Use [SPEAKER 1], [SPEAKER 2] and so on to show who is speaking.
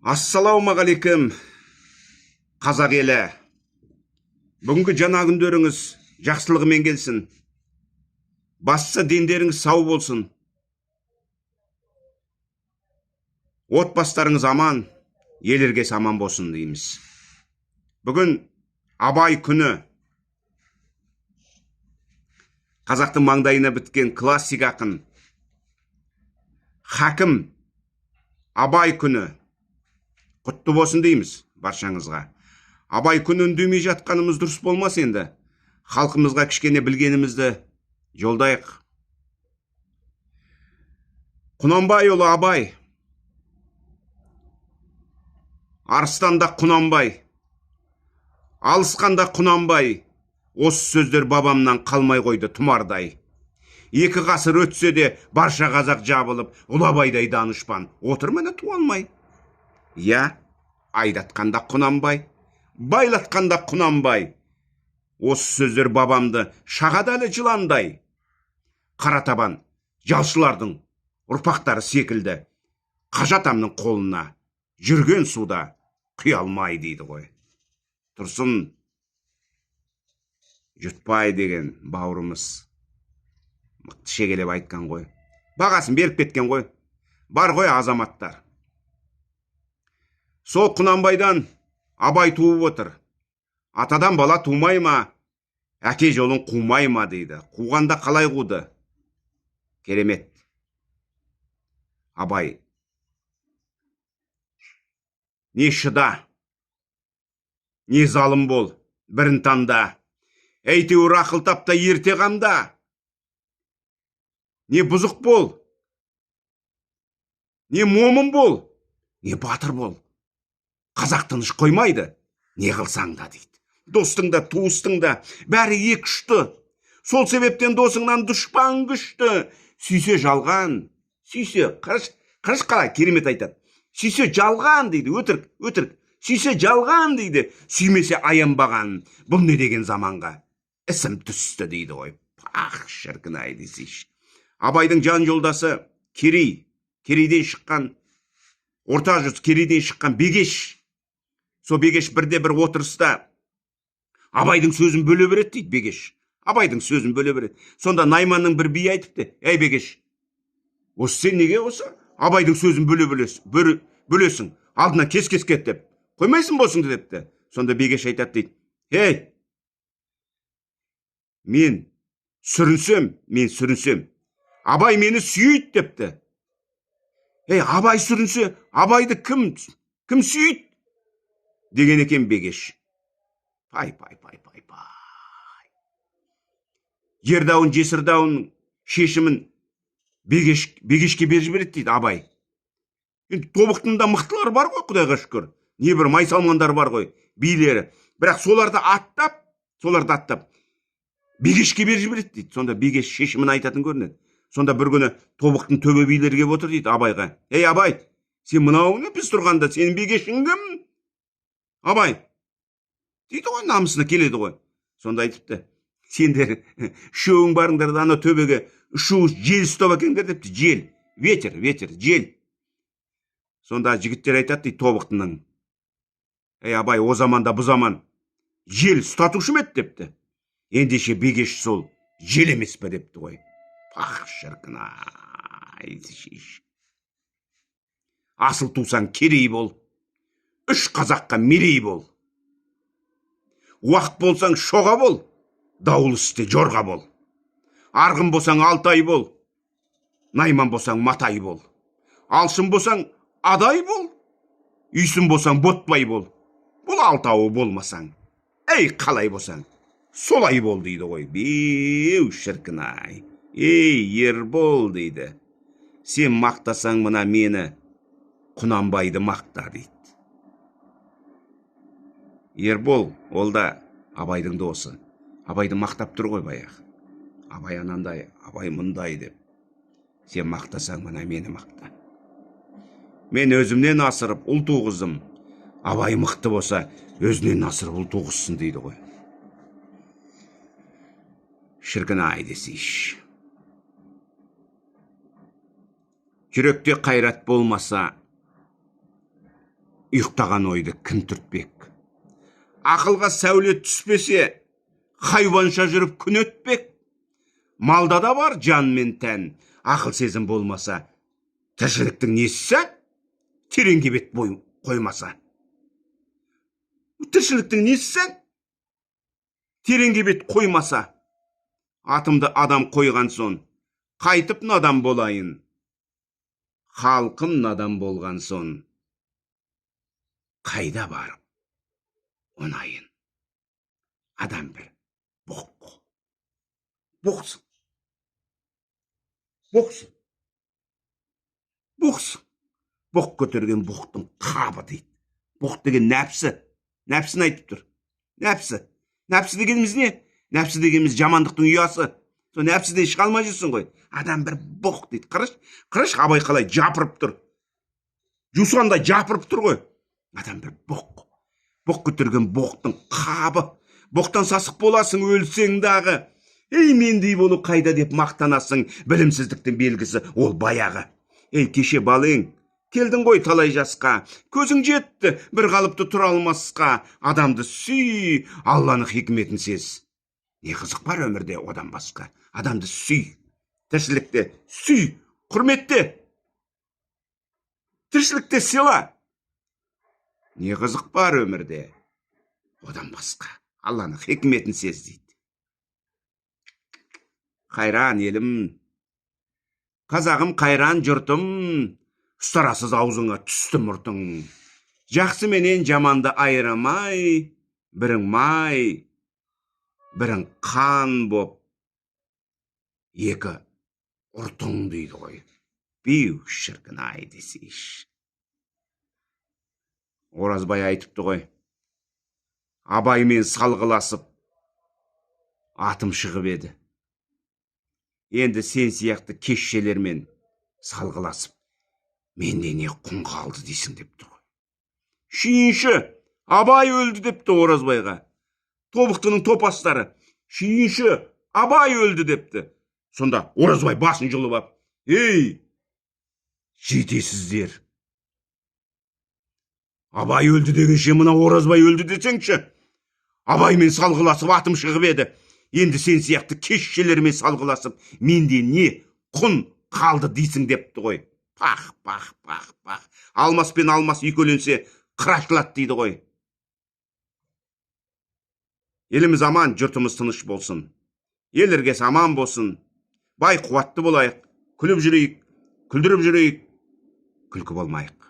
[SPEAKER 1] Ассалаумағалейкум, қазақ елі. Бүгінгі жаңа күндеріңіз жақсылығымен келсін. Бастысы дендеріңіз сау болсын. Отбасыларыңыз аман, ел іргесі аман болсын дейміз. Бүгін Абай күні. Қазақтың маңдайына біткен классик ақын Хакім Абай күні. Құтты болсын дейміз баршаңызға. Абай күні үндемей жатқанымыз дұрыс болмас енді. Халқымызға кішкене білгенімізді жолдайық. Құнанбай ұлы Абай. Арыстанда Құнанбай. Алысқанда Құнанбай. Осы сөздер бабамнан қалмай қойды тұмардай. Екі ғасыр өтсе де барша қазақ жабылып, ұлы Абайдай данышпан отыр мені туалмай. Я, айдатқанда Құнанбай, байлатқанда Құнанбай. Осы сөздер бабамды шағадалы жыландай. Қаратабан жалшылардың ұрпақтары секілді. Қажатамның қолына жүрген суда құя алмай дейді ғой. Тұрсын Жұтпай деген бауырымыз мықты шегелеп айтқан ғой. Бағасын беріп кеткен ғой. Бар ғой азаматтар. Сол Құнанбайдан Абай туып отыр. Атадан бала тумай ма, әке жолын қумай ма дейді. Қуғанда қалай қуды? Керемет. Абай. Не шыда, не залым бол, бірін таңда. Әйтеуір ақыл тапта ерте қамда. Не бұзық бол, не момын бол, не батыр бол. Қазақ тыныш қоймайды, не қылсаң да дейді. Достың да, туыстың да, бәрі екі ұшты. Сол себептен досыңнан дұшпан күшті. Сүйсе жалған, сүйсе, қараш қалай керемет айтады. Сүйсе жалған дейді, өтірік. Сүйсе жалған дейді, сүймесе аянбаған. Бұл не деген заманға? Ісім түсті дейді ғой. Пақ шіркін ай десейші. Абайдың жан жолдасы Керей, Керейден шыққан, орта жүз Керейден шыққан Бегеш. Со Бегеш бірде бір отырыста Абайдың сөзін бөле береді дейді Бегеш. Абайдың сөзін бөле береді. Сонда Найманның бір би айтыпты: "Ей Бегеш, осы сен неге осы Абайдың сөзін бөлесің? Алдына кес кет деп. Қоймайсың болсын депті." Сонда Бегеш айтады дейді: "Ей, мен сүрінсем, Абай мені сүйейді" депті. "Ей, Абай сүрінсе, Абайды кім сүйейді?" деген екен Бегеш. Пай. Ердауын, жесірдауын шешімін Бегешке беріп жібереді дейді Абай. Енді тобықтында мықтылар бар ғой, Құдайға шүкір. Небір майсалмандар бар ғой, билері. Бірақ соларды аттап Бегешке беріп жібереді дейді. Сонда Бегеш шешімін айтатын көрінеді. Сонда бір күні тобықтың төбе билері келіп отыр дейді Абайға: "Ей Абай, сен мынау не біз тұрғанда, сенің Бегешің кім?" "Абай" дейді ғой, намысына келеді ғой. Сонда айтыпты: "Сендер үшеуің барыңдар да ана төбеге ұшу жел ұстап әкеңдер" депті. Жел, ветер, жел. Сонда жігіттер айтады дейді тобықтының: "Ей Абай, о заманда бұл заман жел ұстатушы ма еді?" депті. Ендеше Бегеш сол жел емес пе депті ғой. Пақ шіркін ай. Асыл тусаң Керей бол, үш қазаққа мерей бол. Уақ болсаң шоға бол, дауыл істе жорға бол. Арғын болсаң Алтай бол, Найман болсаң Матай бол. Алшын болсаң Адай бол, Үйсін болсаң Ботбай бол. Бұл алтауы болмасаң, ей қалай болсаң солай бол" дейді ғой. Беу шіркін ай. "Ей Ербол" дейді, "сен мақтасаң мына мені, Құнанбайды мақта" дейді. Ербол ол да Абайдың досы. Абайды мақтап тұр ғой баяғы. Абай анандай, Абай мұндай деп. "Сен мақтасаң мына мені мақта. Мен өзімнен асырып ұл туғыздым. Абай мықты болса, өзінен асырып ұл туғызсын" дейді ғой. Шіркін ай десейші. Жүректе қайрат болмаса, ұйықтаған ойды кім түртпек? Ақылға сәуле түспесе, хайуанша жүріп күн өтпек. Малда да бар жан мен тән, ақыл сезім болмаса, тіршіліктің несі тереңге бет бой қоймаса. Тіршіліктің несі тереңге бет қоймаса. Атымды адам қойған сон, қайтып надан болайын. Халқым надан болған сон, қайда барып онайын. Адам бір боқ. Боқсын. Боқсын. Боқсын. Боқ көтерген боқтың қабы дейді. Боқ деген нәпсі. Нәпсін айтып тұр. Нәпсі. Нәпсі дегеніміз не? Нәпсі дегеніміз жамандықтың ұясы. Сол нәпсіден шыға алмай жүрсің ғой. Адам бір боқ дейді. Қырыш абай қалай жапырып тұр. Жусандай жапырып тұр ғой. Адам бір боқ. Боқ көтерген боқтың қабы. Боқтан сасық боласың өлсең дағы. Ей, мендей болу қайда деп мақтанасың. Білімсіздіктің белгісі ол баяғы. Ей, кеше балың, келдің ғой талай жасқа. Көзің жетті бір қалыпты тұра алмасқа. Адамды сүй, Алланың хикметін сез. Не қызық бар өмірде одан басқа. Адамды сүй, тіршілікте сүй, құрметте. Тіршілікте сыйла. Не қызық бар өмірде одан басқа. Алланың хикметін сез дейді. Қайран елім, қазағым қайран жұртым, ұстарасыз аузыңа түсті мұртың. Жақсы менен жаманды айырамай, бірің май, бірің қан боп, екі ұртың дейді ғой. Беу шіркін ай десейш. Оразбай айтыпты ғой. Абаймен салғыласып, атым шығып еді. Енді сен сияқты кешшелермен салғыласып, менде не құн қалды дейсің депті ғой. Шүйінші, Абай өлді депті Оразбайға. Тобықтының топастары, шүйінші, Абай өлді депті. Сонда Оразбай басын жұлып ап, ей, жетесіздер. Абай өлді дегенше мына Оразбай өлді десеңші. Абаймен салғыласып атым шығып еді. Енді сен сияқты кешшелермен салғыласып, менде не құн қалды дейсің депті ғой. Пах. Алмас пен алмас үйкеленсе қырашылады дейді ғой. Еліміз аман, жұртымыз тыныш болсын. Ел іргесі аман болсын. Бай қуатты болайық, күліп жүрейік, күлдіріп жүрейік, күлкі болмайық.